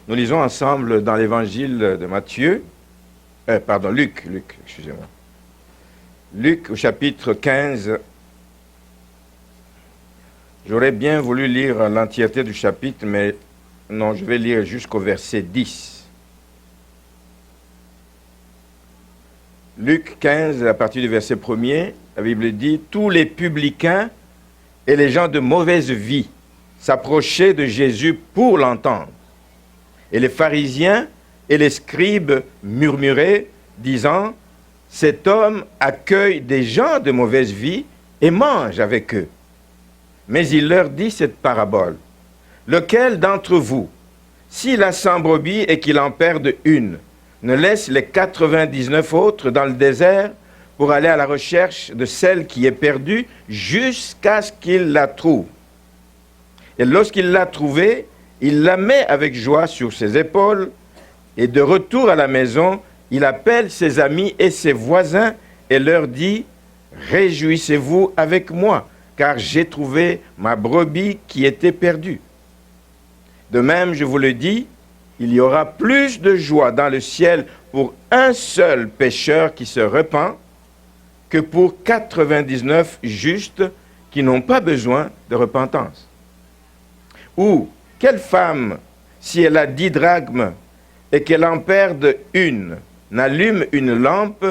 Nous lisons ensemble dans l'évangile de Luc, excusez-moi. Luc au chapitre 15. J'aurais bien voulu lire l'entièreté du chapitre, mais non, je vais lire jusqu'au verset 10. Luc 15, à partir du verset 1er, la Bible dit « Tous les publicains et les gens de mauvaise vie s'approchaient de Jésus pour l'entendre. Et les pharisiens et les scribes murmuraient, disant, « Cet homme accueille des gens de mauvaise vie et mange avec eux. » Mais il leur dit cette parabole. « Lequel d'entre vous, s'il a 100 brebis et qu'il en perde une, ne laisse les 99 autres dans le désert pour aller à la recherche de celle qui est perdue jusqu'à ce qu'il la trouve. Et lorsqu'il l'a trouvée, il la met avec joie sur ses épaules, et de retour à la maison, il appelle ses amis et ses voisins et leur dit « Réjouissez-vous avec moi, car j'ai trouvé ma brebis qui était perdue. » De même, je vous le dis, il y aura plus de joie dans le ciel pour un seul pécheur qui se repent que pour 99 justes qui n'ont pas besoin de repentance. Ou, quelle femme, si elle a 10 drachmes et qu'elle en perde une, n'allume une lampe,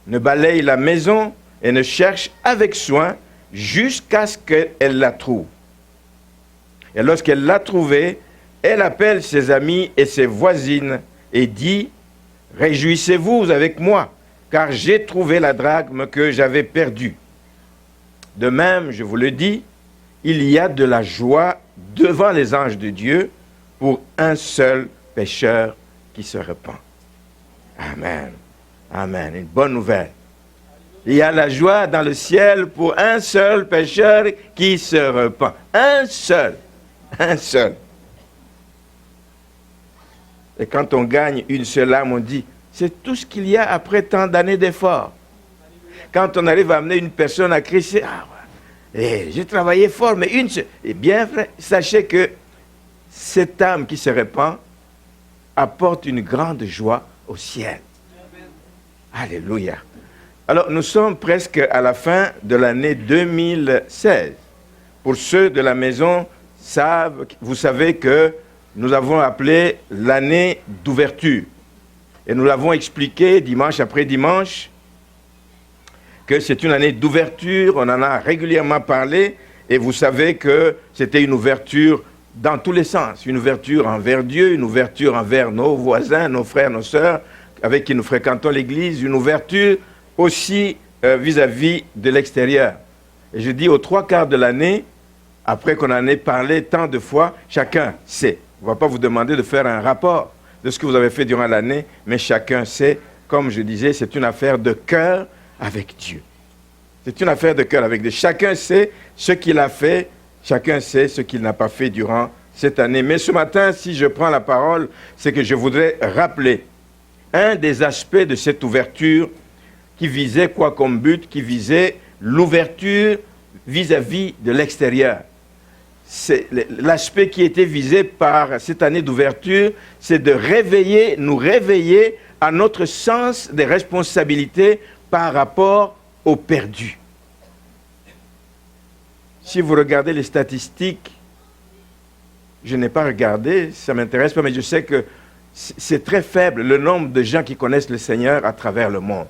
ne balaye la maison et ne cherche avec soin jusqu'à ce qu'elle la trouve. Et lorsqu'elle l'a trouvée, elle appelle ses amis et ses voisines et dit « Réjouissez-vous avec moi, car j'ai trouvé la drachme que j'avais perdue. » De même, je vous le dis, il y a de la joie devant les anges de Dieu pour un seul pécheur qui se repent. Amen. Amen. Une bonne nouvelle. Il y a la joie dans le ciel pour un seul pécheur qui se repent. Un seul. Un seul. Et quand on gagne une seule âme, on dit, c'est tout ce qu'il y a après tant d'années d'efforts. Quand on arrive à amener une personne à Christ, c'est, j'ai travaillé fort, mais une seule. Eh bien, frère, sachez que cette âme qui se répand apporte une grande joie au ciel. Amen. Alléluia. Alors, nous sommes presque à la fin de l'année 2016. Pour ceux de la maison vous savez que nous avons appelé l'année d'ouverture. Et nous l'avons expliqué dimanche après dimanche que c'est une année d'ouverture, on en a régulièrement parlé, et vous savez que c'était une ouverture dans tous les sens, une ouverture envers Dieu, une ouverture envers nos voisins, nos frères, nos sœurs, avec qui nous fréquentons l'église, une ouverture aussi vis-à-vis de l'extérieur. Et je dis aux 3/4 de l'année, après qu'on en ait parlé tant de fois, chacun sait. On ne va pas vous demander de faire un rapport de ce que vous avez fait durant l'année, mais chacun sait, comme je disais, c'est une affaire de cœur avec Dieu. C'est une affaire de cœur avec Dieu. Chacun sait ce qu'il a fait, chacun sait ce qu'il n'a pas fait durant cette année. Mais ce matin, si je prends la parole, c'est que je voudrais rappeler un des aspects de cette ouverture qui visait quoi comme but? Qui visait l'ouverture vis-à-vis de l'extérieur. L'aspect qui était visé par cette année d'ouverture, c'est de nous réveiller à notre sens des responsabilités par rapport aux perdus. Si vous regardez les statistiques, je n'ai pas regardé, ça ne m'intéresse pas, mais je sais que c'est très faible le nombre de gens qui connaissent le Seigneur à travers le monde.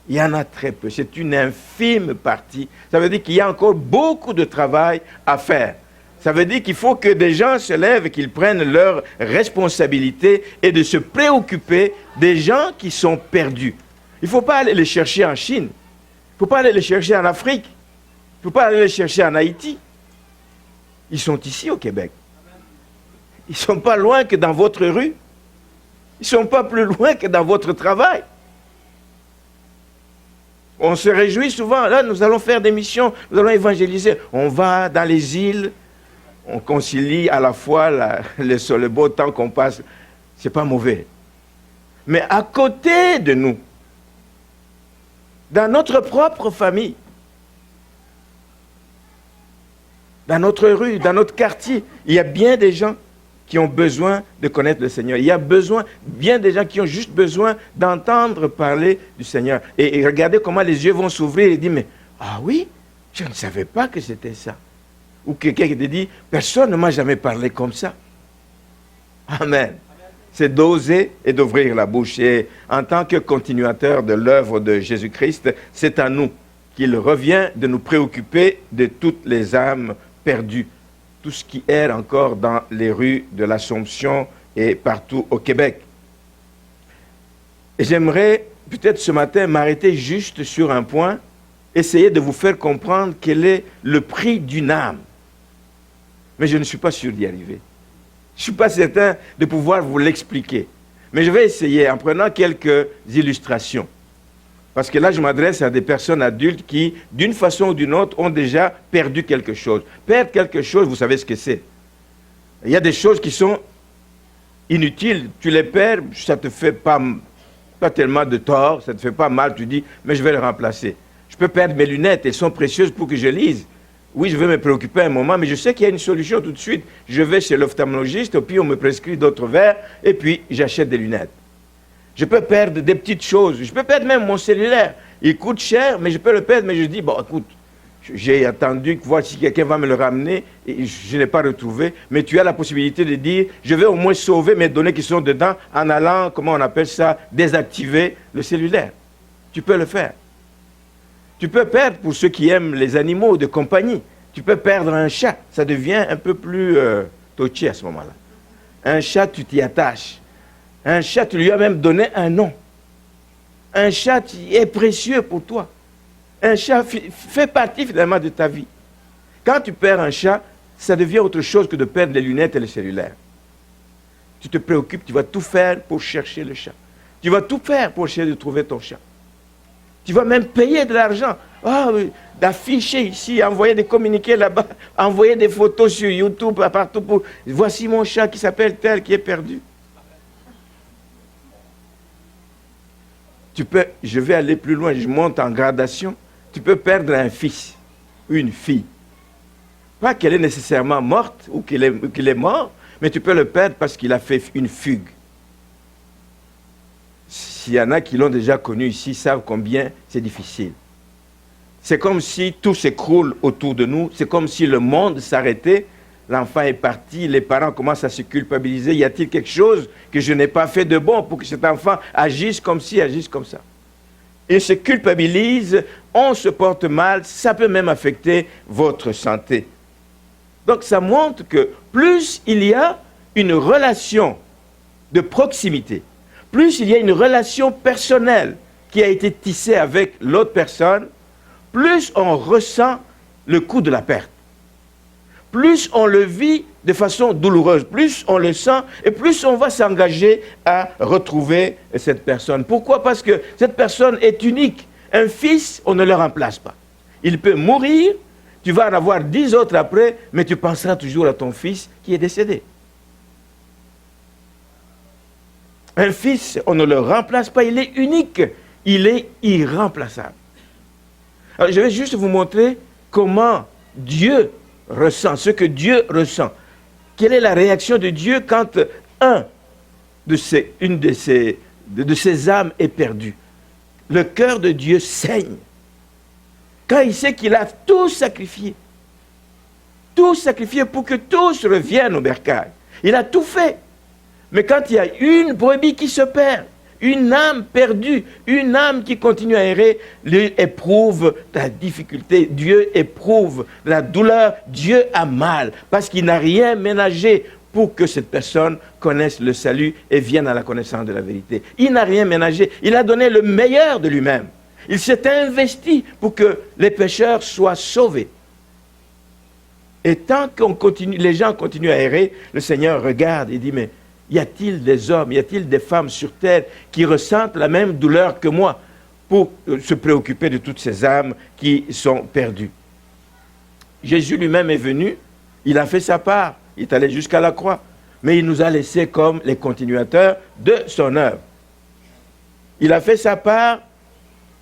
Il y en a très peu, c'est une infime partie. Ça veut dire qu'il y a encore beaucoup de travail à faire. Ça veut dire qu'il faut que des gens se lèvent et qu'ils prennent leurs responsabilités et de se préoccuper des gens qui sont perdus. Il ne faut pas aller les chercher en Chine. Il ne faut pas aller les chercher en Afrique. Il ne faut pas aller les chercher en Haïti. Ils sont ici au Québec. Ils ne sont pas loin que dans votre rue. Ils ne sont pas plus loin que dans votre travail. On se réjouit souvent. Là, nous allons faire des missions. Nous allons évangéliser. On va dans les îles. On concilie à la fois le beau temps qu'on passe. Ce n'est pas mauvais. Mais à côté de nous, dans notre propre famille, dans notre rue, dans notre quartier, il y a bien des gens qui ont besoin de connaître le Seigneur. Il y a besoin, bien des gens qui ont juste besoin d'entendre parler du Seigneur. Et regardez comment les yeux vont s'ouvrir et dire, mais, ah oui, je ne savais pas que c'était ça. Ou quelqu'un qui te dit, personne ne m'a jamais parlé comme ça. Amen. C'est d'oser et d'ouvrir la bouche. Et en tant que continuateur de l'œuvre de Jésus-Christ, c'est à nous qu'il revient de nous préoccuper de toutes les âmes perdues, tout ce qui erre encore dans les rues de l'Assomption et partout au Québec. Et j'aimerais peut-être ce matin m'arrêter juste sur un point, essayer de vous faire comprendre quel est le prix d'une âme. Mais je ne suis pas sûr d'y arriver. Je ne suis pas certain de pouvoir vous l'expliquer. Mais je vais essayer en prenant quelques illustrations. Parce que là, je m'adresse à des personnes adultes qui, d'une façon ou d'une autre, ont déjà perdu quelque chose. Perdre quelque chose, vous savez ce que c'est. Il y a des choses qui sont inutiles. Tu les perds, ça ne te fait pas tellement de tort, ça ne te fait pas mal. Tu dis, mais je vais les remplacer. Je peux perdre mes lunettes, elles sont précieuses pour que je lise. Oui, je vais me préoccuper un moment, mais je sais qu'il y a une solution tout de suite. Je vais chez l'ophtalmologiste, puis on me prescrit d'autres verres, et puis j'achète des lunettes. Je peux perdre des petites choses. Je peux perdre même mon cellulaire. Il coûte cher, mais je peux le perdre. Mais je dis, bon, écoute, j'ai attendu que voir si quelqu'un va me le ramener, et je ne l'ai pas retrouvé. Mais tu as la possibilité de dire, je vais au moins sauver mes données qui sont dedans en allant, comment on appelle ça, désactiver le cellulaire. Tu peux le faire. Tu peux perdre, pour ceux qui aiment les animaux de compagnie, tu peux perdre un chat. Ça devient un peu plus touchy à ce moment-là. Un chat, tu t'y attaches. Un chat, tu lui as même donné un nom. Un chat est précieux pour toi. Un chat fait partie finalement de ta vie. Quand tu perds un chat, ça devient autre chose que de perdre les lunettes et le cellulaire. Tu te préoccupes, tu vas tout faire pour chercher le chat. Tu vas tout faire pour essayer de trouver ton chat. Tu vas même payer de l'argent. D'afficher ici, envoyer des communiqués là-bas, envoyer des photos sur YouTube, partout pour... Voici mon chat qui s'appelle tel, qui est perdu. Je vais aller plus loin, je monte en gradation. Tu peux perdre un fils, une fille. Pas qu'elle est nécessairement morte ou qu'il est mort, mais tu peux le perdre parce qu'il a fait une fugue. S'il y en a qui l'ont déjà connu ici, savent combien c'est difficile. C'est comme si tout s'écroule autour de nous, c'est comme si le monde s'arrêtait, l'enfant est parti, les parents commencent à se culpabiliser. Y a-t-il quelque chose que je n'ai pas fait de bon pour que cet enfant agisse comme ci, agisse comme ça? Il se culpabilise, on se porte mal, ça peut même affecter votre santé. Donc ça montre que plus il y a une relation de proximité, plus il y a une relation personnelle qui a été tissée avec l'autre personne, plus on ressent le coup de la perte. Plus on le vit de façon douloureuse, plus on le sent et plus on va s'engager à retrouver cette personne. Pourquoi? Parce que cette personne est unique. Un fils, on ne le remplace pas. Il peut mourir, tu vas en avoir 10 autres après, mais tu penseras toujours à ton fils qui est décédé. Un fils, on ne le remplace pas, il est unique, il est irremplaçable. Alors, je vais juste vous montrer comment Dieu ressent, ce que Dieu ressent. Quelle est la réaction de Dieu quand une de ses âmes est perdue? Le cœur de Dieu saigne. Quand il sait qu'il a tout sacrifié pour que tous reviennent au bercail. Il a tout fait. Mais quand il y a une brebis qui se perd, une âme perdue, une âme qui continue à errer, Dieu éprouve la difficulté, Dieu éprouve la douleur, Dieu a mal, parce qu'il n'a rien ménagé pour que cette personne connaisse le salut et vienne à la connaissance de la vérité. Il n'a rien ménagé, il a donné le meilleur de lui-même. Il s'est investi pour que les pécheurs soient sauvés. Et tant que les gens continuent à errer, le Seigneur regarde et dit, mais y a-t-il des hommes, y a-t-il des femmes sur terre qui ressentent la même douleur que moi pour se préoccuper de toutes ces âmes qui sont perdues? Jésus lui-même est venu, il a fait sa part, il est allé jusqu'à la croix, mais il nous a laissés comme les continuateurs de son œuvre. Il a fait sa part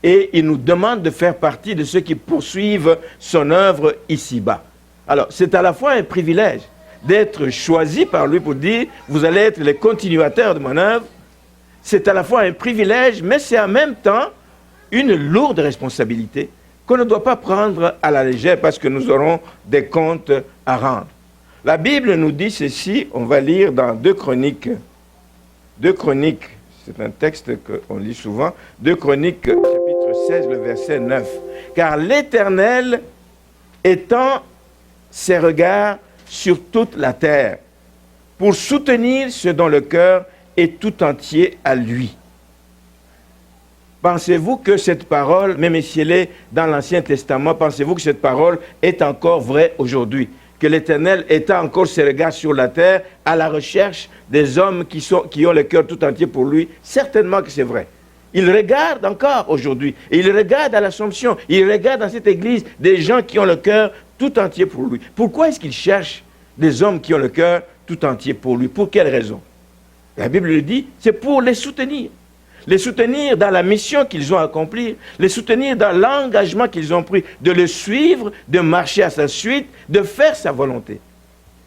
et il nous demande de faire partie de ceux qui poursuivent son œuvre ici-bas. Alors, c'est à la fois un privilège, d'être choisis par lui pour dire « vous allez être les continuateurs de mon œuvre », c'est à la fois un privilège, mais c'est en même temps une lourde responsabilité qu'on ne doit pas prendre à la légère parce que nous aurons des comptes à rendre. La Bible nous dit ceci, on va lire dans 2 Chroniques. 2 Chroniques, c'est un texte qu'on lit souvent. 2 Chroniques, chapitre 16, le verset 9. « Car l'Éternel étend ses regards sur toute la terre, pour soutenir ceux dont le cœur est tout entier à lui. » Pensez-vous que cette parole, même si elle est dans l'Ancien Testament, pensez-vous que cette parole est encore vraie aujourd'hui? Que l'Éternel étend encore ses regards sur la terre à la recherche des hommes qui ont le cœur tout entier pour lui? Certainement que c'est vrai. Il regarde encore aujourd'hui. Et il regarde à l'Assomption. Il regarde dans cette église des gens qui ont le cœur tout entier pour lui. Pourquoi est-ce qu'il cherche des hommes qui ont le cœur tout entier pour lui? Pour quelle raison? La Bible le dit, c'est pour les soutenir. Les soutenir dans la mission qu'ils ont accomplie, les soutenir dans l'engagement qu'ils ont pris, de le suivre, de marcher à sa suite, de faire sa volonté.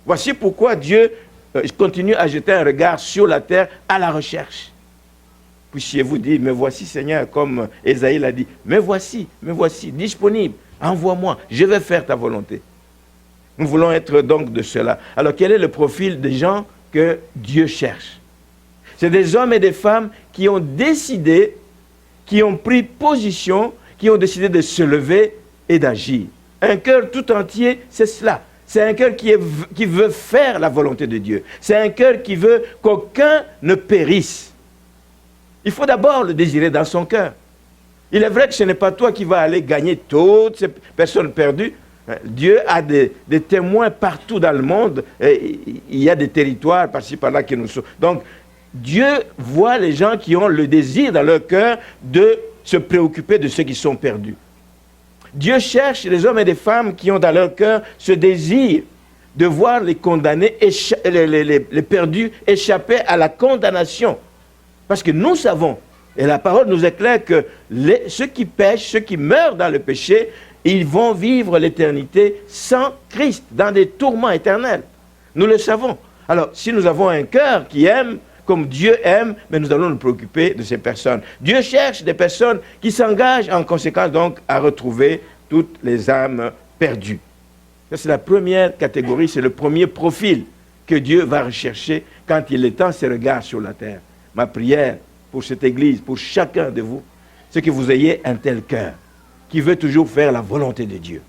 Voici pourquoi Dieu continue à jeter un regard sur la terre à la recherche. Puissiez-vous dire, me voici Seigneur, comme Ésaïe l'a dit, me voici, disponible, envoie-moi, je vais faire ta volonté. Nous voulons être donc de cela. Alors quel est le profil des gens que Dieu cherche? C'est des hommes et des femmes qui ont décidé, qui ont pris position, qui ont décidé de se lever et d'agir. Un cœur tout entier, c'est cela. C'est un cœur qui veut faire la volonté de Dieu. C'est un cœur qui veut qu'aucun ne périsse. Il faut d'abord le désirer dans son cœur. Il est vrai que ce n'est pas toi qui vas aller gagner toutes ces personnes perdues. Dieu a des témoins partout dans le monde. Et il y a des territoires par-ci par-là qui nous sont. Donc, Dieu voit les gens qui ont le désir dans leur cœur de se préoccuper de ceux qui sont perdus. Dieu cherche les hommes et les femmes qui ont dans leur cœur ce désir de voir les condamnés, les perdus échapper à la condamnation. Parce que nous savons, et la parole nous éclaire que ceux qui pêchent, ceux qui meurent dans le péché, ils vont vivre l'éternité sans Christ, dans des tourments éternels. Nous le savons. Alors, si nous avons un cœur qui aime, comme Dieu aime, mais nous allons nous préoccuper de ces personnes. Dieu cherche des personnes qui s'engagent en conséquence donc à retrouver toutes les âmes perdues. Ça, c'est la première catégorie, c'est le premier profil que Dieu va rechercher quand il étend ses regards sur la terre. Ma prière pour cette église, pour chacun de vous, c'est que vous ayez un tel cœur qui veut toujours faire la volonté de Dieu.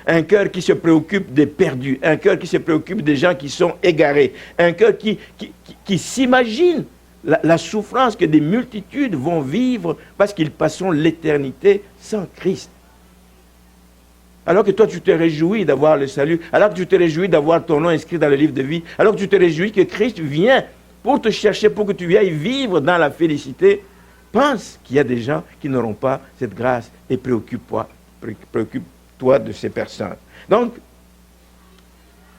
Un cœur qui se préoccupe des perdus, un cœur qui se préoccupe des gens qui sont égarés, un cœur qui s'imagine la souffrance que des multitudes vont vivre parce qu'ils passeront l'éternité sans Christ. Alors que toi, tu te réjouis d'avoir le salut, alors que tu te réjouis d'avoir ton nom inscrit dans le livre de vie, alors que tu te réjouis que Christ vient pour te chercher, pour que tu ailles vivre dans la félicité, pense qu'il y a des gens qui n'auront pas cette grâce et préoccupe-toi de ces personnes. Donc,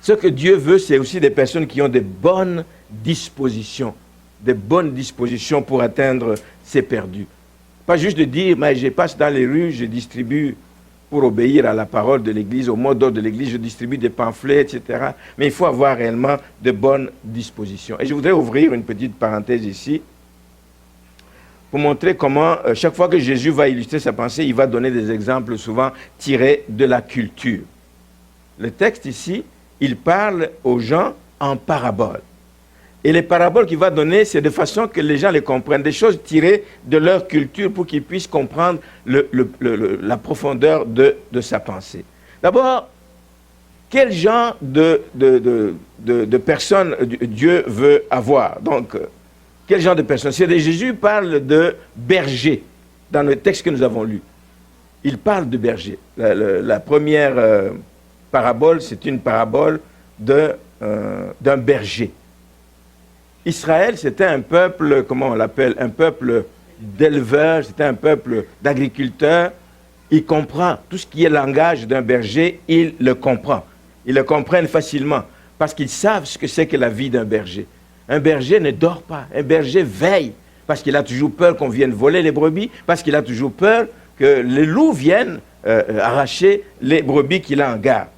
ce que Dieu veut, c'est aussi des personnes qui ont des bonnes dispositions pour atteindre ces perdus. Pas juste de dire, mais je passe dans les rues, je distribue, pour obéir à la parole de l'Église, au mot d'ordre de l'Église, je distribue des pamphlets, etc. Mais il faut avoir réellement de bonnes dispositions. Et je voudrais ouvrir une petite parenthèse ici, pour montrer comment, chaque fois que Jésus va illustrer sa pensée, il va donner des exemples souvent tirés de la culture. Le texte ici, il parle aux gens en paraboles. Et les paraboles qu'il va donner, c'est de façon que les gens les comprennent, des choses tirées de leur culture pour qu'ils puissent comprendre la profondeur de sa pensée. D'abord, quel genre de personnes Dieu veut avoir? Donc, quel genre de personnes? Jésus parle de berger dans le texte que nous avons lu. Il parle de berger. La première parabole, c'est une parabole d'un berger. Israël, c'était un peuple, comment on l'appelle? Un peuple d'éleveurs, c'était un peuple d'agriculteurs. Il comprend tout ce qui est langage d'un berger, il le comprend. Ils le comprennent facilement parce qu'ils savent ce que c'est que la vie d'un berger. Un berger ne dort pas, un berger veille parce qu'il a toujours peur qu'on vienne voler les brebis, parce qu'il a toujours peur que les loups viennent arracher les brebis qu'il a en garde.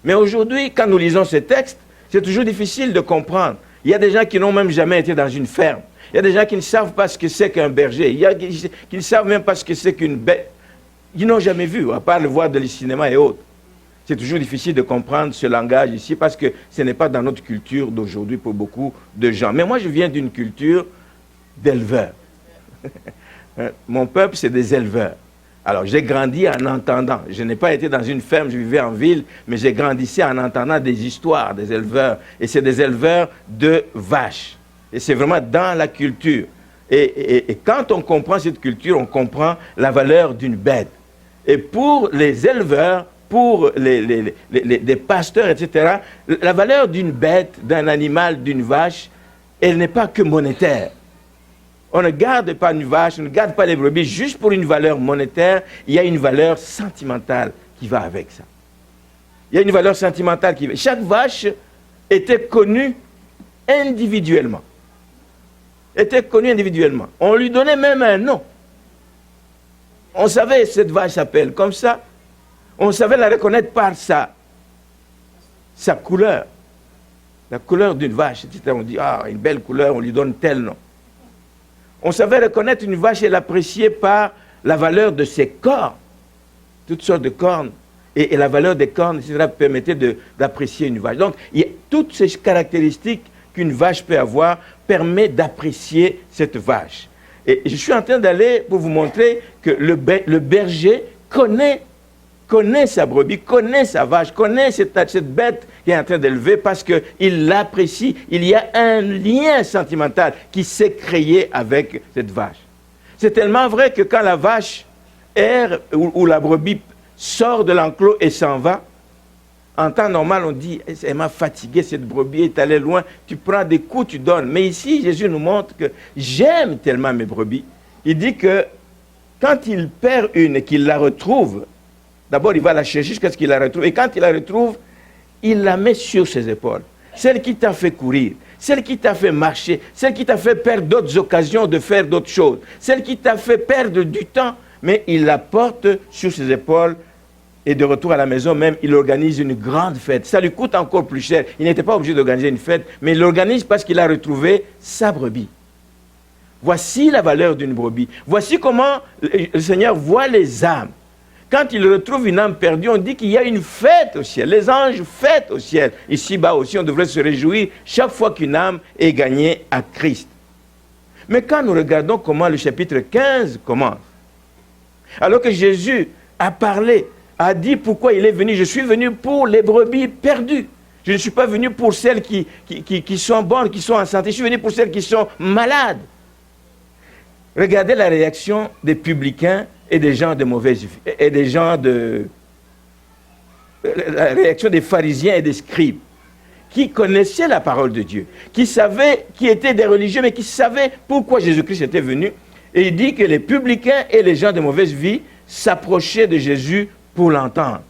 Mais aujourd'hui, quand nous lisons ces textes, C'est toujours difficile de comprendre. Il y a des gens qui n'ont même jamais été dans une ferme. Il y a des gens qui ne savent pas ce que c'est qu'un berger. Il y a qui ne savent même pas ce que c'est qu'une bête. Ils n'ont jamais vu, à part le voir dans le cinéma et autres. C'est toujours difficile de comprendre ce langage ici parce que ce n'est pas dans notre culture d'aujourd'hui pour beaucoup de gens. Mais moi, je viens d'une culture d'éleveurs. Mon peuple, c'est des éleveurs. Alors, j'ai grandi en entendant. Je n'ai pas été dans une ferme, je vivais en ville, mais j'ai grandi en entendant des histoires des éleveurs. Et c'est des éleveurs de vaches. Et c'est vraiment dans la culture. Et quand on comprend cette culture, on comprend la valeur d'une bête. Et pour les éleveurs, pour les pasteurs, etc., la valeur d'une bête, d'un animal, d'une vache, elle n'est pas que monétaire. On ne garde pas une vache, on ne garde pas les brebis juste pour une valeur monétaire. Il y a une valeur sentimentale qui va avec ça. Il y a une valeur sentimentale qui va. Chaque vache était connue individuellement. On lui donnait même un nom. On savait cette vache s'appelle comme ça. On savait la reconnaître par sa couleur. La couleur d'une vache, etc. On dit, ah, une belle couleur, on lui donne tel nom. On savait reconnaître une vache et l'apprécier par la valeur de ses cornes. Toutes sortes de cornes. Et la valeur des cornes, etc. permettait d'apprécier une vache. Donc, il y a toutes ces caractéristiques qu'une vache peut avoir permet d'apprécier cette vache. Et je suis en train d'aller pour vous montrer que le berger connaît sa brebis, connaît sa vache, connaît cette bête qu'il est en train d'élever parce qu'il l'apprécie. Il y a un lien sentimental qui s'est créé avec cette vache. C'est tellement vrai que quand la vache erre ou la brebis sort de l'enclos et s'en va, en temps normal, on dit, elle m'a fatigué, cette brebis est allée loin, tu prends des coups, tu donnes. Mais ici, Jésus nous montre que j'aime tellement mes brebis. Il dit que quand il perd une et qu'il la retrouve, d'abord il va la chercher jusqu'à ce qu'il la retrouve. Et quand il la retrouve, il la met sur ses épaules. Celle qui t'a fait courir, celle qui t'a fait marcher, celle qui t'a fait perdre d'autres occasions de faire d'autres choses, celle qui t'a fait perdre du temps, mais il la porte sur ses épaules. Et de retour à la maison même, il organise une grande fête. Ça lui coûte encore plus cher. Il n'était pas obligé d'organiser une fête, mais il l'organise parce qu'il a retrouvé sa brebis. Voici la valeur d'une brebis. Voici comment le Seigneur voit les âmes. Quand il retrouve une âme perdue, on dit qu'il y a une fête au ciel. Les anges fêtent au ciel. Ici-bas aussi, on devrait se réjouir chaque fois qu'une âme est gagnée à Christ. Mais quand nous regardons comment le chapitre 15 commence, alors que Jésus a parlé, a dit pourquoi il est venu. Je suis venu pour les brebis perdues. Je ne suis pas venu pour celles qui sont bonnes, qui sont en santé. Je suis venu pour celles qui sont malades. Regardez la réaction des publicains et des gens de mauvaise vie. Et des gens de... La réaction des pharisiens et des scribes qui connaissaient la parole de Dieu, qui savaient, qui étaient des religieux, mais qui savaient pourquoi Jésus-Christ était venu. Et il dit que les publicains et les gens de mauvaise vie s'approchaient de Jésus pour l'entendre.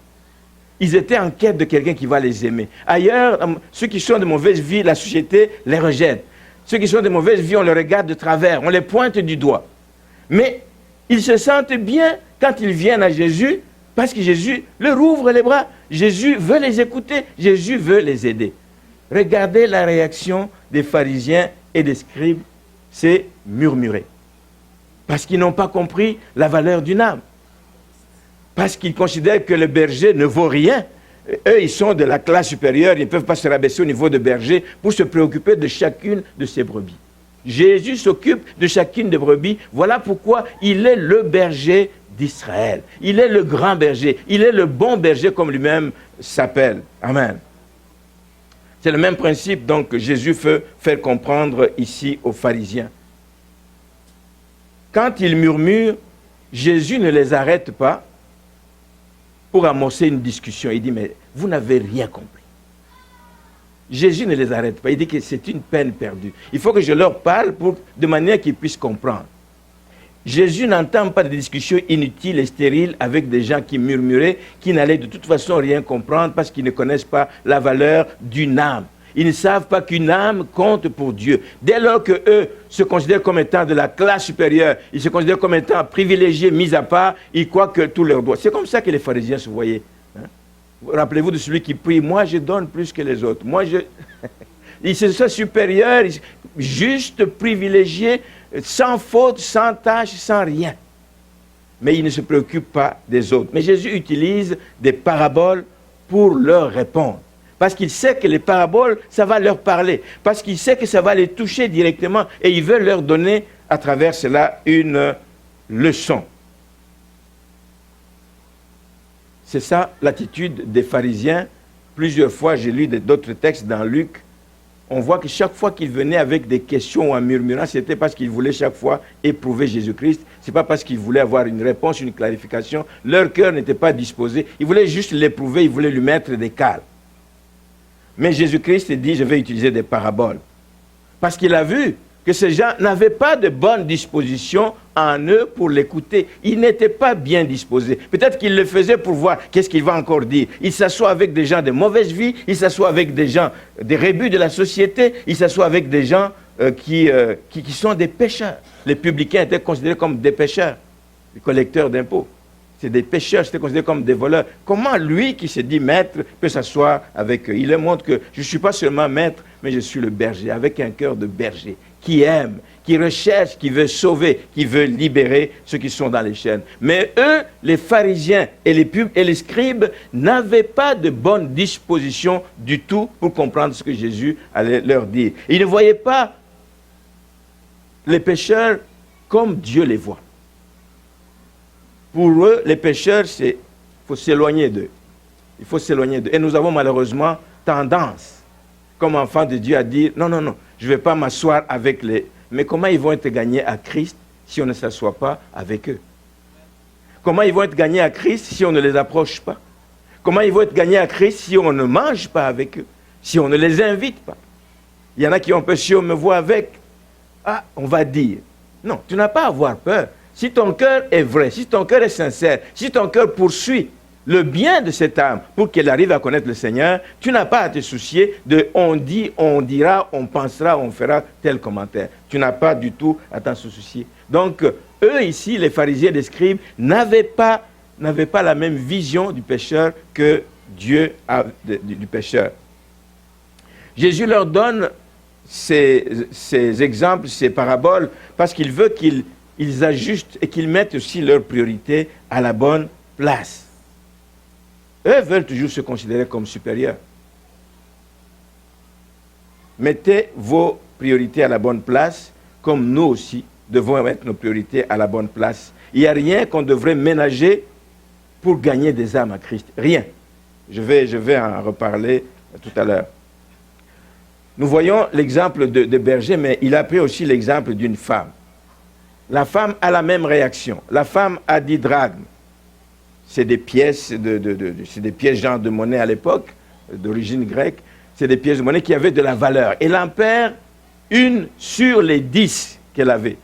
Ils étaient en quête de quelqu'un qui va les aimer. Ailleurs, ceux qui sont de mauvaise vie, la société les rejette. Ceux qui sont de mauvaise vie, on les regarde de travers, on les pointe du doigt. Mais ils se sentent bien quand ils viennent à Jésus, parce que Jésus leur ouvre les bras. Jésus veut les écouter, Jésus veut les aider. Regardez la réaction des pharisiens et des scribes, c'est murmurer. Parce qu'ils n'ont pas compris la valeur d'une âme. Parce qu'ils considèrent que le berger ne vaut rien. Eux, ils sont de la classe supérieure, ils ne peuvent pas se rabaisser au niveau de berger pour se préoccuper de chacune de ces brebis. Jésus s'occupe de chacune des brebis. Voilà pourquoi il est le berger d'Israël. Il est le grand berger. Il est le bon berger comme lui-même s'appelle. Amen. C'est le même principe donc que Jésus veut faire comprendre ici aux pharisiens. Quand ils murmurent, Jésus ne les arrête pas pour amorcer une discussion. Il dit, mais vous n'avez rien compris. Jésus ne les arrête pas. Il dit que c'est une peine perdue. Il faut que je leur parle de manière qu'ils puissent comprendre. Jésus n'entend pas de discussions inutiles et stériles avec des gens qui murmuraient, qui n'allaient de toute façon rien comprendre parce qu'ils ne connaissent pas la valeur d'une âme. Ils ne savent pas qu'une âme compte pour Dieu. Dès lors qu'eux se considèrent comme étant de la classe supérieure, ils se considèrent comme étant privilégiés, mis à part, ils croient que tout leur doit. C'est comme ça que les pharisiens se voyaient. Rappelez-vous de celui qui prie, moi je donne plus que les autres. Moi je... Il se sent supérieur, juste, privilégié, sans faute, sans tâche, sans rien. Mais il ne se préoccupe pas des autres. Mais Jésus utilise des paraboles pour leur répondre. Parce qu'il sait que les paraboles, ça va leur parler. Parce qu'il sait que ça va les toucher directement. Et il veut leur donner à travers cela une leçon. C'est ça l'attitude des pharisiens. Plusieurs fois, j'ai lu d'autres textes dans Luc. On voit que chaque fois qu'ils venaient avec des questions ou en murmurant, c'était parce qu'ils voulaient chaque fois éprouver Jésus-Christ. Ce n'est pas parce qu'ils voulaient avoir une réponse, une clarification. Leur cœur n'était pas disposé. Ils voulaient juste l'éprouver, ils voulaient lui mettre des cales. Mais Jésus-Christ dit, je vais utiliser des paraboles. Parce qu'il a vu que ces gens n'avaient pas de bonne disposition en eux pour l'écouter. Ils n'étaient pas bien disposés. Peut-être qu'ils le faisaient pour voir qu'est-ce qu'il va encore dire. Il s'assoit avec des gens de mauvaise vie, il s'assoit avec des gens, des rébus de la société, il s'assoit avec des gens qui sont des pécheurs. Les publicains étaient considérés comme des pécheurs, les collecteurs d'impôts. C'est des pécheurs, c'était considéré comme des voleurs. Comment lui, qui se dit maître, peut s'asseoir avec eux? Il leur montre que je ne suis pas seulement maître, mais je suis le berger, avec un cœur de berger, qui aime, qui recherche, qui veut sauver, qui veut libérer ceux qui sont dans les chaînes. Mais eux, les pharisiens et les scribes, n'avaient pas de bonne disposition du tout pour comprendre ce que Jésus allait leur dire. Ils ne voyaient pas les pécheurs comme Dieu les voit. Pour eux, les pécheurs, il faut s'éloigner d'eux. Il faut s'éloigner d'eux. Et nous avons malheureusement tendance, comme enfants de Dieu, à dire, non, non, non, je ne vais pas m'asseoir avec les... Mais comment ils vont être gagnés à Christ si on ne s'assoit pas avec eux? Comment ils vont être gagnés à Christ si on ne les approche pas? Comment ils vont être gagnés à Christ si on ne mange pas avec eux? Si on ne les invite pas? Il y en a qui ont peur, si on me voit avec, ah, on va dire. Non, tu n'as pas à avoir peur. Si ton cœur est vrai, si ton cœur est sincère, si ton cœur poursuit le bien de cette âme pour qu'elle arrive à connaître le Seigneur, tu n'as pas à te soucier de on dit, on dira, on pensera, on fera tel commentaire. Tu n'as pas du tout à t'en soucier. Donc, eux ici, les pharisiens et les scribes, n'avaient pas la même vision du pécheur que Dieu a du pécheur. Jésus leur donne ces exemples, ces paraboles, parce qu'il veut qu'ils ajustent et qu'ils mettent aussi leurs priorités à la bonne place. Eux veulent toujours se considérer comme supérieurs. Mettez vos priorités à la bonne place, comme nous aussi devons mettre nos priorités à la bonne place. Il n'y a rien qu'on devrait ménager pour gagner des âmes à Christ. Rien. Je vais en reparler tout à l'heure. Nous voyons l'exemple de berger, mais il a pris aussi l'exemple d'une femme. La femme a la même réaction. La femme a dit drachme. C'est des pièces, c'est des pièces genre de monnaie à l'époque, d'origine grecque. C'est des pièces de monnaie qui avaient de la valeur. Elle en perd une sur les 10 qu'elle avait.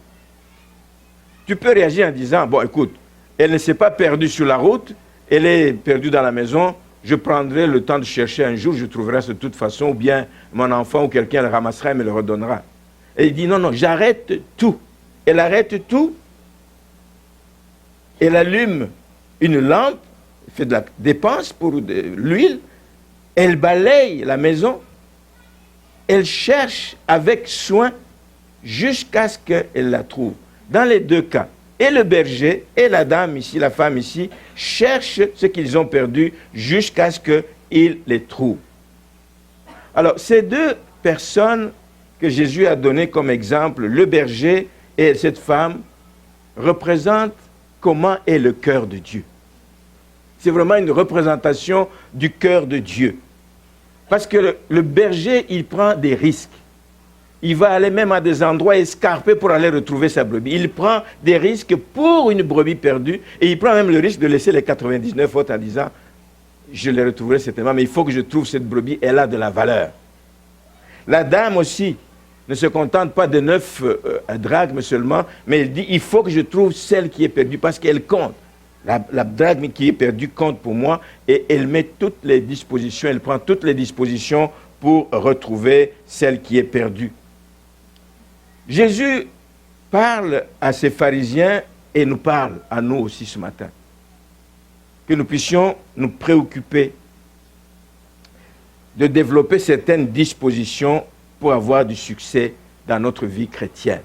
Tu peux réagir en disant, bon écoute, elle ne s'est pas perdue sur la route, elle est perdue dans la maison, je prendrai le temps de chercher un jour, je trouverai de toute façon, ou bien mon enfant ou quelqu'un le ramassera et me le redonnera. Et il dit, non, non, j'arrête tout. Elle arrête tout, elle allume une lampe, fait de la dépense pour de l'huile, elle balaye la maison, elle cherche avec soin jusqu'à ce qu'elle la trouve. Dans les deux cas, et le berger et la dame ici, la femme ici, cherchent ce qu'ils ont perdu jusqu'à ce qu'ils les trouvent. Alors, ces deux personnes que Jésus a données comme exemple, le berger et cette femme, représentent comment est le cœur de Dieu. C'est vraiment une représentation du cœur de Dieu. Parce que le berger, il prend des risques. Il va aller même à des endroits escarpés pour aller retrouver sa brebis. Il prend des risques pour une brebis perdue et il prend même le risque de laisser les 99 autres en disant « Je les retrouverai certainement, mais il faut que je trouve cette brebis, elle a de la valeur. » La dame aussi ne se contente pas de 9 drachmes seulement, mais elle dit « Il faut que je trouve celle qui est perdue parce qu'elle compte. » La drachme qui est perdue compte pour moi et elle met toutes les dispositions, elle prend toutes les dispositions pour retrouver celle qui est perdue. Jésus parle à ces pharisiens et nous parle à nous aussi ce matin. Que nous puissions nous préoccuper de développer certaines dispositions pour avoir du succès dans notre vie chrétienne.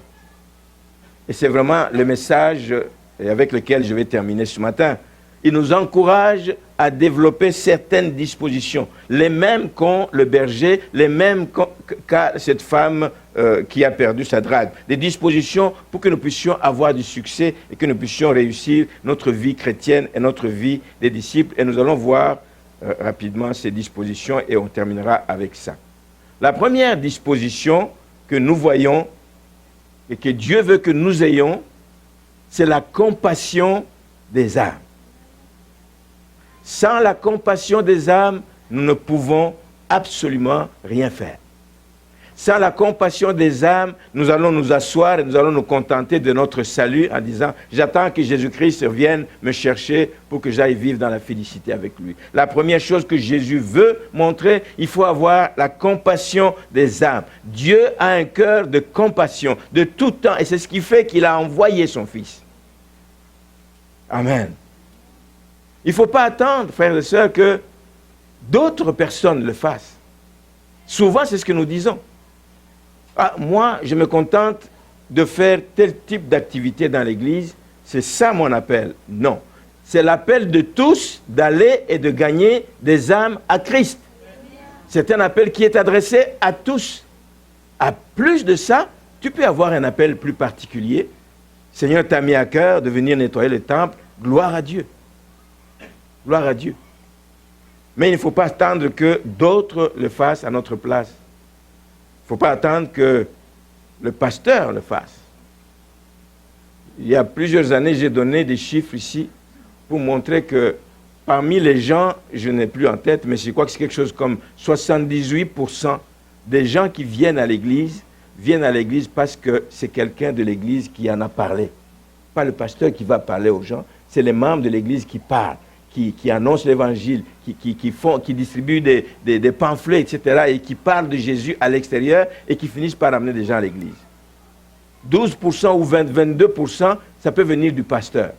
Et c'est vraiment le message avec lequel je vais terminer ce matin. Il nous encourage à développer certaines dispositions, les mêmes qu'ont le berger, les mêmes qu'a cette femme qui a perdu sa drague. Des dispositions pour que nous puissions avoir du succès et que nous puissions réussir notre vie chrétienne et notre vie des disciples. Et nous allons voir rapidement ces dispositions et on terminera avec ça. La première disposition que nous voyons et que Dieu veut que nous ayons, c'est la compassion des âmes. Sans la compassion des âmes, nous ne pouvons absolument rien faire. Sans la compassion des âmes, nous allons nous asseoir et nous allons nous contenter de notre salut en disant « J'attends que Jésus-Christ vienne me chercher pour que j'aille vivre dans la félicité avec lui. » La première chose que Jésus veut montrer, il faut avoir la compassion des âmes. Dieu a un cœur de compassion de tout temps et c'est ce qui fait qu'il a envoyé son Fils. Amen. Il ne faut pas attendre, frères et sœurs, que d'autres personnes le fassent. Souvent, c'est ce que nous disons. Ah, moi, je me contente de faire tel type d'activité dans l'Église. C'est ça mon appel. Non. C'est l'appel de tous d'aller et de gagner des âmes à Christ. C'est un appel qui est adressé à tous. À plus de ça, tu peux avoir un appel plus particulier. Seigneur t'a mis à cœur de venir nettoyer le temple. Gloire à Dieu. Gloire à Dieu. Mais il ne faut pas attendre que d'autres le fassent à notre place. Il ne faut pas attendre que le pasteur le fasse. Il y a plusieurs années, j'ai donné des chiffres ici pour montrer que parmi les gens, je n'ai plus en tête, mais je crois que c'est quelque chose comme 78% des gens qui viennent à l'église parce que c'est quelqu'un de l'église qui en a parlé. Pas le pasteur qui va parler aux gens, c'est les membres de l'église qui parlent. Qui annoncent l'évangile, qui distribuent des pamphlets, etc., et qui parlent de Jésus à l'extérieur et qui finissent par amener des gens à l'église. 12% ou 22%, ça peut venir du pasteur.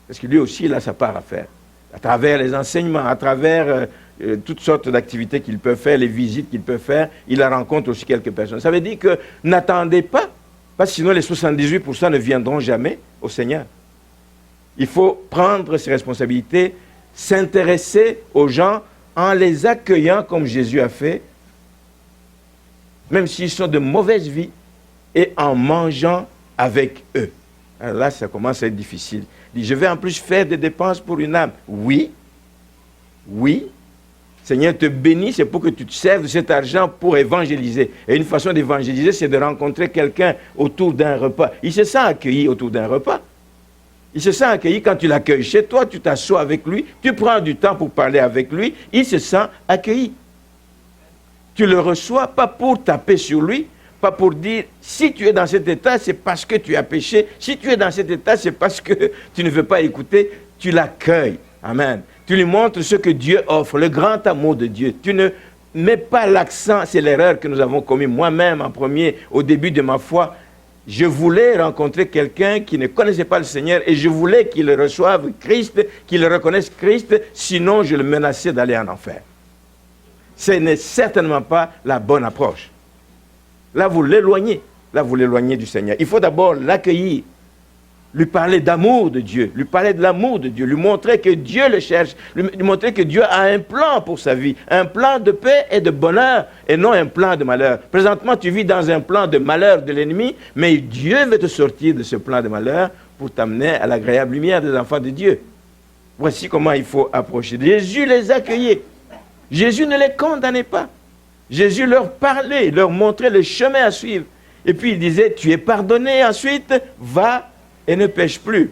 Parce que lui aussi, il a sa part à faire. À travers les enseignements, à travers toutes sortes d'activités qu'il peut faire, les visites qu'il peut faire, il rencontre aussi quelques personnes. Ça veut dire que n'attendez pas, parce que sinon les 78% ne viendront jamais au Seigneur. Il faut prendre ses responsabilités, s'intéresser aux gens en les accueillant comme Jésus a fait, même s'ils sont de mauvaise vie, et en mangeant avec eux. Alors là, ça commence à être difficile. Il dit, je vais en plus faire des dépenses pour une âme. Oui, oui. Seigneur te bénit, c'est pour que tu te serves de cet argent pour évangéliser. Et une façon d'évangéliser, c'est de rencontrer quelqu'un autour d'un repas. Il se sent accueilli autour d'un repas. Il se sent accueilli quand tu l'accueilles chez toi, tu t'assois avec lui, tu prends du temps pour parler avec lui, il se sent accueilli. Tu le reçois pas pour taper sur lui, pas pour dire si tu es dans cet état, c'est parce que tu as péché, si tu es dans cet état, c'est parce que tu ne veux pas écouter, tu l'accueilles. Amen. Tu lui montres ce que Dieu offre, le grand amour de Dieu. Tu ne mets pas l'accent, c'est l'erreur que nous avons commise moi-même en premier, au début de ma foi. Je voulais rencontrer quelqu'un qui ne connaissait pas le Seigneur et je voulais qu'il reçoive Christ, qu'il reconnaisse Christ, sinon je le menaçais d'aller en enfer. Ce n'est certainement pas la bonne approche. Là, vous l'éloignez du Seigneur. Il faut d'abord l'accueillir, lui parler d'amour de Dieu, lui parler de l'amour de Dieu, lui montrer que Dieu le cherche, lui montrer que Dieu a un plan pour sa vie, un plan de paix et de bonheur, et non un plan de malheur. Présentement, tu vis dans un plan de malheur de l'ennemi, mais Dieu veut te sortir de ce plan de malheur pour t'amener à l'agréable lumière des enfants de Dieu. Voici comment il faut approcher. Jésus les accueillait. Jésus ne les condamnait pas. Jésus leur parlait, leur montrait le chemin à suivre. Et puis il disait, tu es pardonné, ensuite, va et ne pêche plus.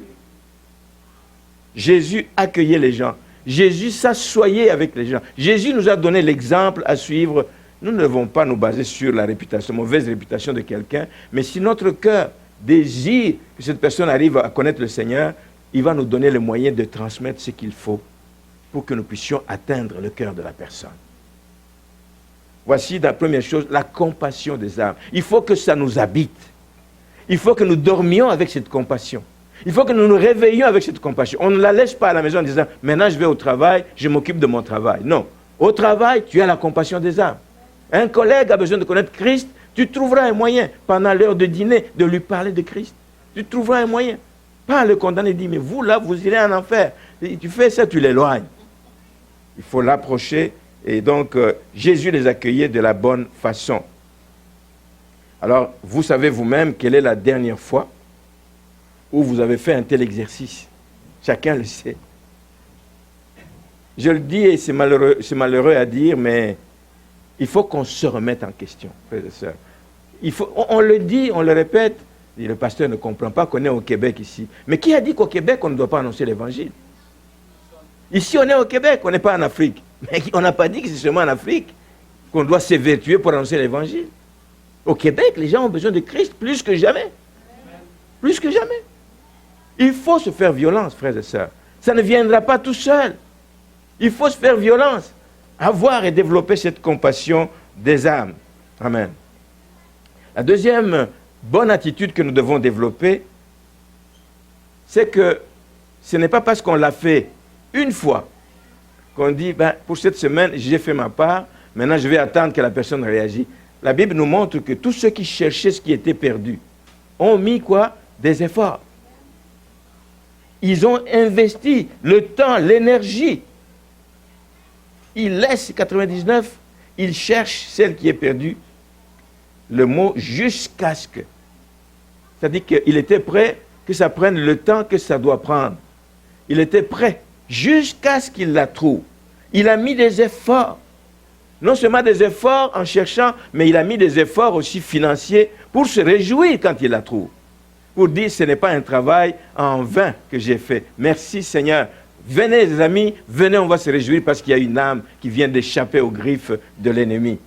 Jésus accueillait les gens. Jésus s'assoyait avec les gens. Jésus nous a donné l'exemple à suivre. Nous ne devons pas nous baser sur la réputation, mauvaise réputation de quelqu'un, mais si notre cœur désire que cette personne arrive à connaître le Seigneur, il va nous donner les moyens de transmettre ce qu'il faut pour que nous puissions atteindre le cœur de la personne. Voici la première chose, la compassion des âmes. Il faut que ça nous habite. Il faut que nous dormions avec cette compassion. Il faut que nous nous réveillions avec cette compassion. On ne la laisse pas à la maison en disant, maintenant je vais au travail, je m'occupe de mon travail. Non, Au travail, tu as la compassion des âmes. Un collègue a besoin de connaître Christ, tu trouveras un moyen, pendant l'heure de dîner, de lui parler de Christ. Tu trouveras un moyen. Pas le condamner et dire, mais vous là, vous irez en enfer. Et tu fais ça, tu l'éloignes. Il faut l'approcher. Et donc, Jésus les accueillait de la bonne façon. Alors, vous savez vous-même quelle est la dernière fois où vous avez fait un tel exercice. Chacun le sait. Je le dis et c'est malheureux à dire, mais il faut qu'on se remette en question, frères et sœurs. On le dit, on le répète, et le pasteur ne comprend pas qu'on est au Québec ici. Mais qui a dit qu'au Québec, on ne doit pas annoncer l'évangile? Ici, on est au Québec, on n'est pas en Afrique. Mais on n'a pas dit que c'est seulement en Afrique qu'on doit s'évertuer pour annoncer l'évangile. Au Québec, les gens ont besoin de Christ plus que jamais. Plus que jamais. Il faut se faire violence, frères et sœurs. Ça ne viendra pas tout seul. Il faut se faire violence. Avoir et développer cette compassion des âmes. Amen. La deuxième bonne attitude que nous devons développer, c'est que ce n'est pas parce qu'on l'a fait une fois qu'on dit, pour cette semaine, j'ai fait ma part, maintenant je vais attendre que la personne réagisse. La Bible nous montre que tous ceux qui cherchaient ce qui était perdu ont mis quoi? Des efforts. Ils ont investi le temps, l'énergie. Ils laissent 99, ils cherchent celle qui est perdue. Le mot jusqu'à ce que. C'est-à-dire qu'il était prêt que ça prenne le temps que ça doit prendre. Il était prêt jusqu'à ce qu'il la trouve. Il a mis des efforts. Non seulement des efforts en cherchant, mais il a mis des efforts aussi financiers pour se réjouir quand il la trouve. Pour dire, ce n'est pas un travail en vain que j'ai fait. Merci Seigneur. Venez les amis, venez, on va se réjouir parce qu'il y a une âme qui vient d'échapper aux griffes de l'ennemi.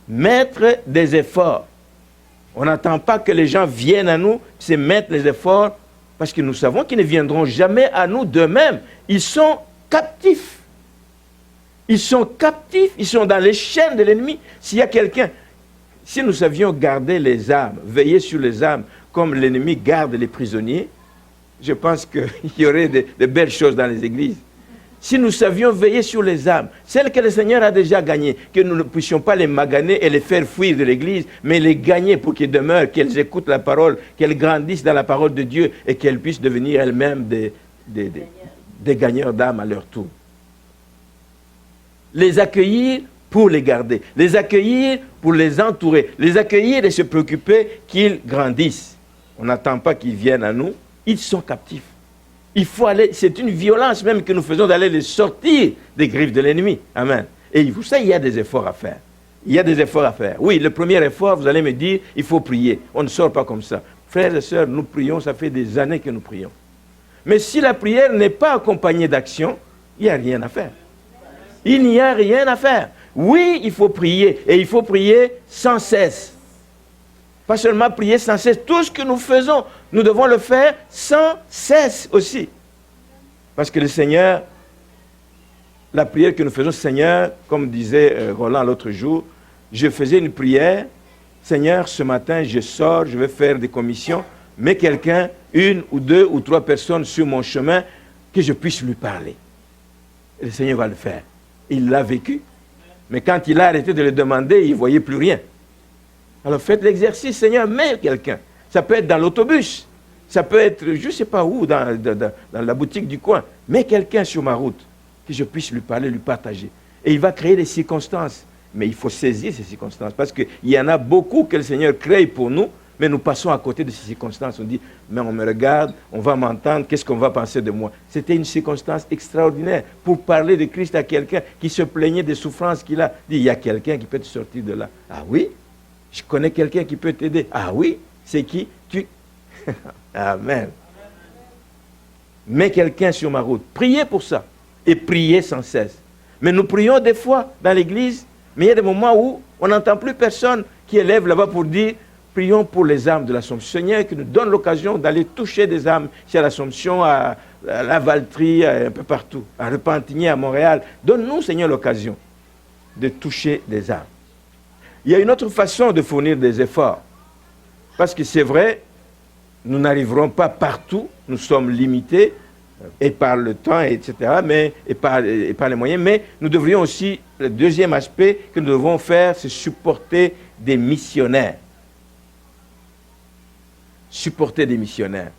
Mettre des efforts. On n'attend pas que les gens viennent à nous, c'est mettre les efforts parce que nous savons qu'ils ne viendront jamais à nous d'eux-mêmes. Ils sont captifs. Ils sont captifs, ils sont dans les chaînes de l'ennemi. S'il y a quelqu'un, si nous savions garder les âmes, veiller sur les âmes, comme l'ennemi garde les prisonniers, je pense qu'il y aurait de belles choses dans les églises. Si nous savions veiller sur les âmes, celles que le Seigneur a déjà gagnées, que nous ne puissions pas les maganer et les faire fuir de l'église, mais les gagner pour qu'elles demeurent, qu'elles écoutent la parole, qu'elles grandissent dans la parole de Dieu et qu'elles puissent devenir elles-mêmes des gagneurs d'âmes à leur tour. Les accueillir pour les garder, les accueillir pour les entourer, les accueillir et se préoccuper qu'ils grandissent. On n'attend pas qu'ils viennent à nous, ils sont captifs. Il faut aller, c'est une violence même que nous faisons d'aller les sortir des griffes de l'ennemi. Amen. Et vous savez, il y a des efforts à faire. Il y a des efforts à faire. Oui, le premier effort, vous allez me dire, il faut prier. On ne sort pas comme ça. Frères et sœurs, nous prions, ça fait des années que nous prions. Mais si la prière n'est pas accompagnée d'action, il n'y a rien à faire. Il n'y a rien à faire. Oui, il faut prier, et il faut prier sans cesse. Pas seulement prier sans cesse. Tout ce que nous faisons, nous devons le faire sans cesse aussi. Parce que le Seigneur, la prière que nous faisons, Seigneur, comme disait Roland l'autre jour, je faisais une prière, Seigneur, ce matin, je sors, je vais faire des commissions, mais quelqu'un, une ou deux ou trois personnes sur mon chemin, que je puisse lui parler. Et le Seigneur va le faire. Il l'a vécu. Mais quand il a arrêté de le demander, il ne voyait plus rien. Alors faites l'exercice, Seigneur, mets quelqu'un. Ça peut être dans l'autobus, ça peut être, je ne sais pas où, dans la boutique du coin. Mets quelqu'un sur ma route, que je puisse lui parler, lui partager. Et il va créer des circonstances. Mais il faut saisir ces circonstances, parce qu'il y en a beaucoup que le Seigneur crée pour nous, mais nous passons à côté de ces circonstances. On dit, mais on me regarde, on va m'entendre, qu'est-ce qu'on va penser de moi? C'était une circonstance extraordinaire pour parler de Christ à quelqu'un qui se plaignait des souffrances qu'il a. Il dit, il y a quelqu'un qui peut te sortir de là. Ah oui? Je connais quelqu'un qui peut t'aider. Ah oui? C'est qui? Tu. Amen. Mets quelqu'un sur ma route. Priez pour ça. Et priez sans cesse. Mais nous prions des fois dans l'église, mais il y a des moments où on n'entend plus personne qui élève là-bas pour dire, prions pour les âmes de l'Assomption. Seigneur, qui nous donne l'occasion d'aller toucher des âmes chez l'Assomption, à la Valtrie, un peu partout, à Repentigny, à Montréal. Donne-nous, Seigneur, l'occasion de toucher des âmes. Il y a une autre façon de fournir des efforts. Parce que c'est vrai, nous n'arriverons pas partout, nous sommes limités. et par le temps, etc., et par les moyens. Mais nous devrions aussi, le deuxième aspect que nous devons faire, c'est supporter des missionnaires. Supporter des missionnaires.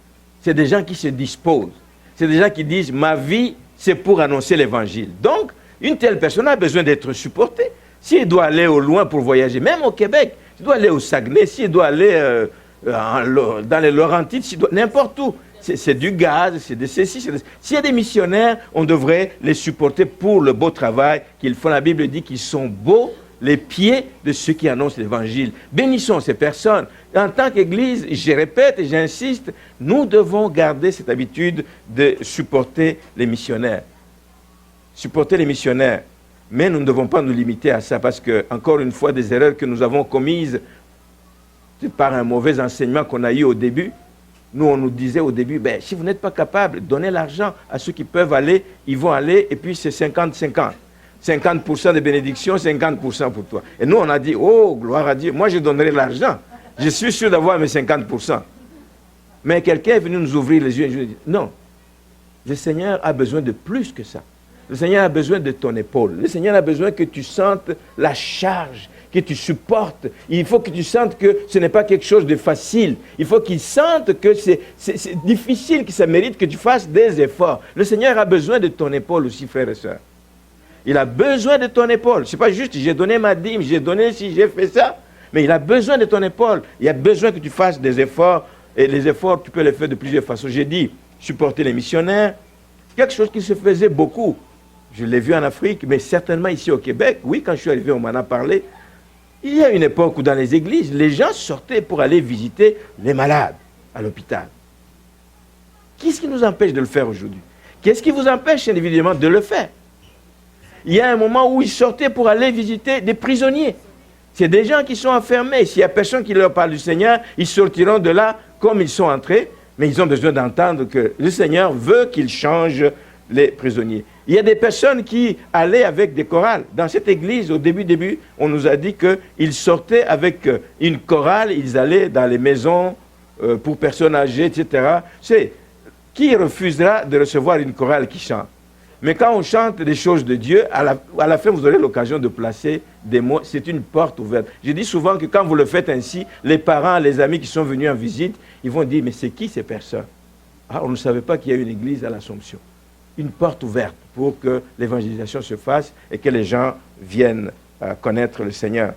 C'est des gens qui se disposent. C'est des gens qui disent, ma vie, c'est pour annoncer l'évangile. Donc, une telle personne a besoin d'être supportée. S'il doit aller au loin pour voyager, même au Québec, s'il doit aller au Saguenay, s'il doit aller dans les Laurentides, n'importe où. C'est du gaz, c'est de ceci. S'il y a des missionnaires, on devrait les supporter pour le beau travail qu'ils font. La Bible dit qu'ils sont beaux, les pieds de ceux qui annoncent l'évangile. Bénissons ces personnes. En tant qu'Église, je répète et j'insiste, nous devons garder cette habitude de supporter les missionnaires. Supporter les missionnaires. Mais nous ne devons pas nous limiter à ça parce que, encore une fois, des erreurs que nous avons commises par un mauvais enseignement qu'on a eu au début. Nous, on nous disait au début, ben, si vous n'êtes pas capable, donnez l'argent à ceux qui peuvent aller, ils vont aller, et puis c'est 50-50. 50% de bénédiction, 50% pour toi. Et nous, on a dit, oh, gloire à Dieu, moi je donnerai l'argent. Je suis sûr d'avoir mes 50%. Mais quelqu'un est venu nous ouvrir les yeux et je lui ai dit, non, le Seigneur a besoin de plus que ça. Le Seigneur a besoin de ton épaule. Le Seigneur a besoin que tu sentes la charge, que tu supportes. Il faut que tu sentes que ce n'est pas quelque chose de facile. Il faut qu'il sente que c'est difficile, que ça mérite que tu fasses des efforts. Le Seigneur a besoin de ton épaule aussi, frères et sœurs. Il a besoin de ton épaule. Ce n'est pas juste, j'ai donné ma dîme, j'ai donné si j'ai fait ça. Mais il a besoin de ton épaule. Il a besoin que tu fasses des efforts. Et les efforts, tu peux les faire de plusieurs façons. J'ai dit, supporter les missionnaires. Quelque chose qui se faisait beaucoup. Je l'ai vu en Afrique, mais certainement ici au Québec. Oui, quand je suis arrivé, on m'en a parlé. Il y a une époque où dans les églises, les gens sortaient pour aller visiter les malades à l'hôpital. Qu'est-ce qui nous empêche de le faire aujourd'hui? Qu'est-ce qui vous empêche individuellement de le faire? Il y a un moment où ils sortaient pour aller visiter des prisonniers. C'est des gens qui sont enfermés. S'il n'y a personne qui leur parle du Seigneur, ils sortiront de là comme ils sont entrés, mais ils ont besoin d'entendre que le Seigneur veut qu'ils changent les prisonniers. Il y a des personnes qui allaient avec des chorales. Dans cette église, au début, on nous a dit qu'ils sortaient avec une chorale, ils allaient dans les maisons pour personnes âgées, etc. Qui refusera de recevoir une chorale qui chante? Mais quand on chante des choses de Dieu, à la fin, vous aurez l'occasion de placer des mots. C'est une porte ouverte. Je dis souvent que quand vous le faites ainsi, les parents, les amis qui sont venus en visite, ils vont dire, mais c'est qui ces personnes? Ah, on ne savait pas qu'il y a une église à l'Assomption. Une porte ouverte pour que l'évangélisation se fasse et que les gens viennent connaître le Seigneur.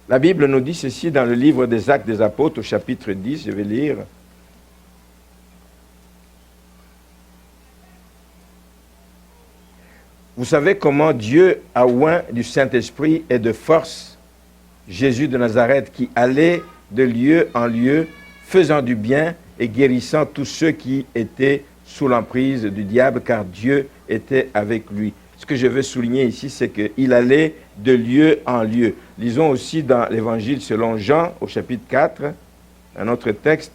La Bible nous dit ceci dans le livre des Actes des Apôtres, au chapitre 10, je vais lire. Vous savez comment Dieu a oint du Saint-Esprit et de force Jésus de Nazareth qui allait de lieu en lieu, faisant du bien et guérissant tous ceux qui étaient sous l'emprise du diable, car Dieu était avec lui. Ce que je veux souligner ici, c'est qu'il allait de lieu en lieu. Lisons aussi dans l'Évangile selon Jean, au chapitre 4, un autre texte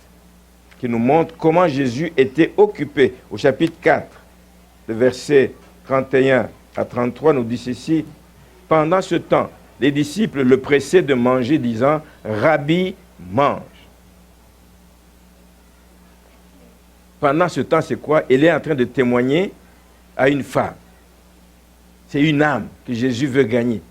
qui nous montre comment Jésus était occupé. Au chapitre 4, le verset 31 à 33 nous dit ceci. Pendant ce temps, les disciples le pressaient de manger, disant, « Rabbi, mange. » Pendant ce temps, c'est quoi? Il est en train de témoigner à une femme. C'est une âme que Jésus veut gagner.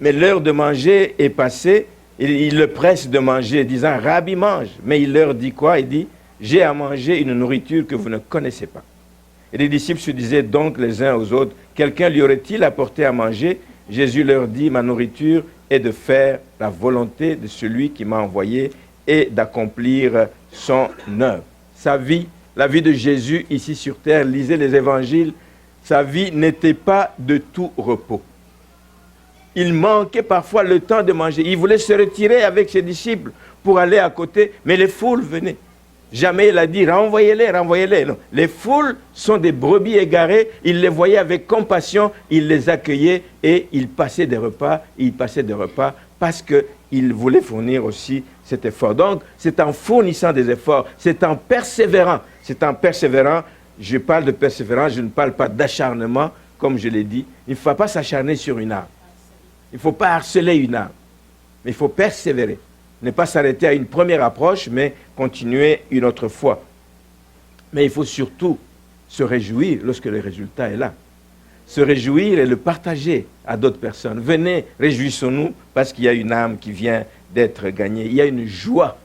Mais l'heure de manger est passée. Il le presse de manger, disant, « Rabbi, mange. » Mais il leur dit quoi? Il dit, « J'ai à manger une nourriture que vous ne connaissez pas. » Et les disciples se disaient donc les uns aux autres, « Quelqu'un lui aurait-il apporté à manger ?» Jésus leur dit, « Ma nourriture est de faire la volonté de celui qui m'a envoyé et d'accomplir son œuvre. » Sa vie, la vie de Jésus ici sur terre, lisez les évangiles, sa vie n'était pas de tout repos. Il manquait parfois le temps de manger. Il voulait se retirer avec ses disciples pour aller à côté, mais les foules venaient. Jamais il a dit, renvoyez-les, renvoyez-les. Non. Les foules sont des brebis égarées, il les voyait avec compassion, il les accueillait et il passait des repas, parce qu'il voulait fournir aussi cet effort. Donc, c'est en fournissant des efforts, c'est en persévérant, je parle de persévérance, je ne parle pas d'acharnement, comme je l'ai dit. Il ne faut pas s'acharner sur une âme. Il ne faut pas harceler une âme, mais il faut persévérer. Ne pas s'arrêter à une première approche, mais continuer une autre fois. Mais il faut surtout se réjouir lorsque le résultat est là. Se réjouir et le partager à d'autres personnes. Venez, réjouissons-nous parce qu'il y a une âme qui vient d'être gagnée. Il y a une joie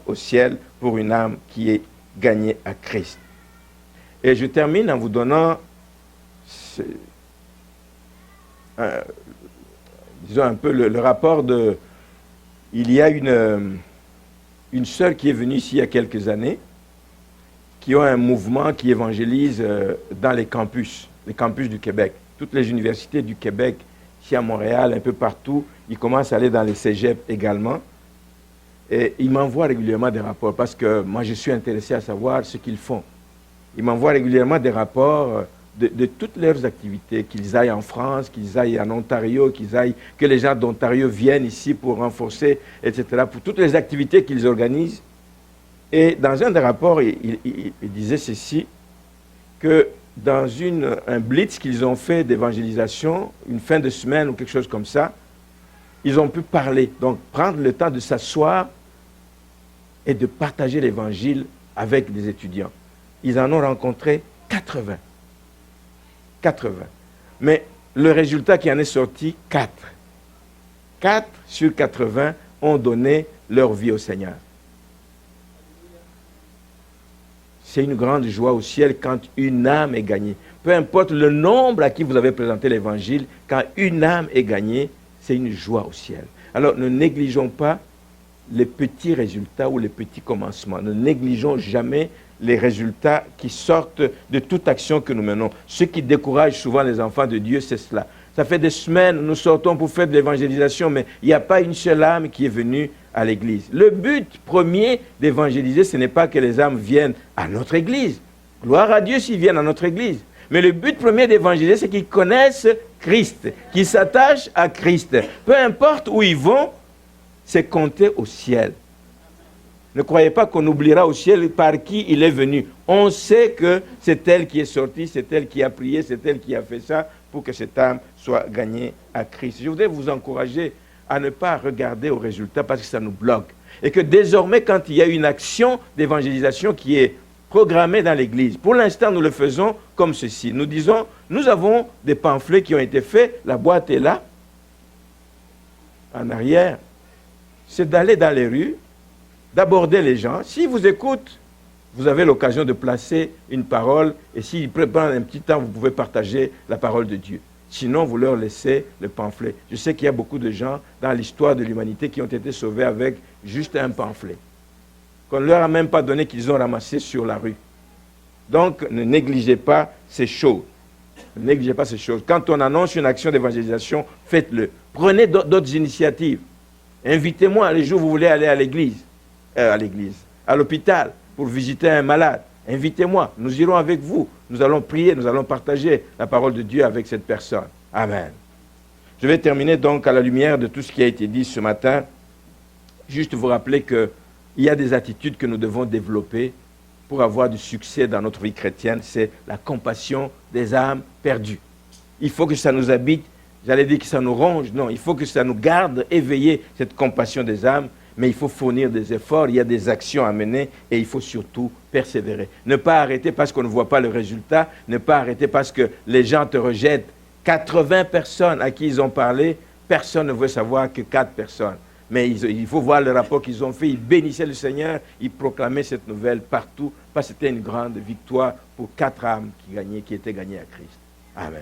au ciel pour une âme qui est gagnée à Christ. Et je termine en vous donnant, disons un peu le rapport de... Il y a une sœur qui est venue ici il y a quelques années, qui ont un mouvement qui évangélise dans les campus du Québec. Toutes les universités du Québec, ici à Montréal, un peu partout, ils commencent à aller dans les cégeps également. Et ils m'envoient régulièrement des rapports parce que moi, je suis intéressé à savoir ce qu'ils font. Ils m'envoient régulièrement des rapports de toutes leurs activités, qu'ils aillent en France, qu'ils aillent en Ontario, que les gens d'Ontario viennent ici pour renforcer, etc., pour toutes les activités qu'ils organisent. Et dans un des rapports, il disait ceci, que dans un blitz qu'ils ont fait d'évangélisation, une fin de semaine ou quelque chose comme ça, ils ont pu parler, donc prendre le temps de s'asseoir et de partager l'évangile avec des étudiants. Ils en ont rencontré 80. 80. Mais le résultat qui en est sorti, 4. 4 sur 80 ont donné leur vie au Seigneur. C'est une grande joie au ciel quand une âme est gagnée. Peu importe le nombre à qui vous avez présenté l'évangile, quand une âme est gagnée, c'est une joie au ciel. Alors ne négligeons pas les petits résultats ou les petits commencements. Ne négligeons jamais les résultats qui sortent de toute action que nous menons. Ce qui décourage souvent les enfants de Dieu, c'est cela. Ça fait des semaines, nous sortons pour faire de l'évangélisation, mais il n'y a pas une seule âme qui est venue à l'église. Le but premier d'évangéliser, ce n'est pas que les âmes viennent à notre église. Gloire à Dieu s'ils viennent à notre église. Mais le but premier d'évangéliser, c'est qu'ils connaissent Christ, qu'ils s'attachent à Christ. Peu importe où ils vont, c'est compter au ciel. Ne croyez pas qu'on oubliera au ciel par qui il est venu. On sait que c'est elle qui est sortie, c'est elle qui a prié, c'est elle qui a fait ça pour que cette âme soit gagnée à Christ. Je voudrais vous encourager à ne pas regarder au résultat parce que ça nous bloque. Et que désormais, quand il y a une action d'évangélisation qui est programmée dans l'Église, pour l'instant, nous le faisons comme ceci. Nous disons, nous avons des pamphlets qui ont été faits, la boîte est là, en arrière. C'est d'aller dans les rues, d'aborder les gens. S'ils vous écoutent, vous avez l'occasion de placer une parole et s'ils prennent un petit temps, vous pouvez partager la parole de Dieu. Sinon, vous leur laissez le pamphlet. Je sais qu'il y a beaucoup de gens dans l'histoire de l'humanité qui ont été sauvés avec juste un pamphlet, qu'on ne leur a même pas donné, qu'ils ont ramassé sur la rue. Donc, ne négligez pas ces choses. Ne négligez pas ces choses. Quand on annonce une action d'évangélisation, faites-le. Prenez d'autres initiatives. Invitez-moi les jours où vous voulez aller à l'hôpital, pour visiter un malade. Invitez-moi, nous irons avec vous. Nous allons prier, nous allons partager la parole de Dieu avec cette personne. Amen. Je vais terminer donc à la lumière de tout ce qui a été dit ce matin. Juste vous rappeler qu'il y a des attitudes que nous devons développer pour avoir du succès dans notre vie chrétienne. C'est la compassion des âmes perdues. Il faut que ça nous habite. J'allais dire que ça nous ronge. Non, il faut que ça nous garde éveillés, cette compassion des âmes. Mais il faut fournir des efforts, il y a des actions à mener et il faut surtout persévérer. Ne pas arrêter parce qu'on ne voit pas le résultat, ne pas arrêter parce que les gens te rejettent. 80 personnes à qui ils ont parlé, personne ne veut savoir que 4 personnes. Mais il faut voir le rapport qu'ils ont fait, ils bénissaient le Seigneur, ils proclamaient cette nouvelle partout parce que c'était une grande victoire pour 4 âmes qui étaient gagnées à Christ. Amen.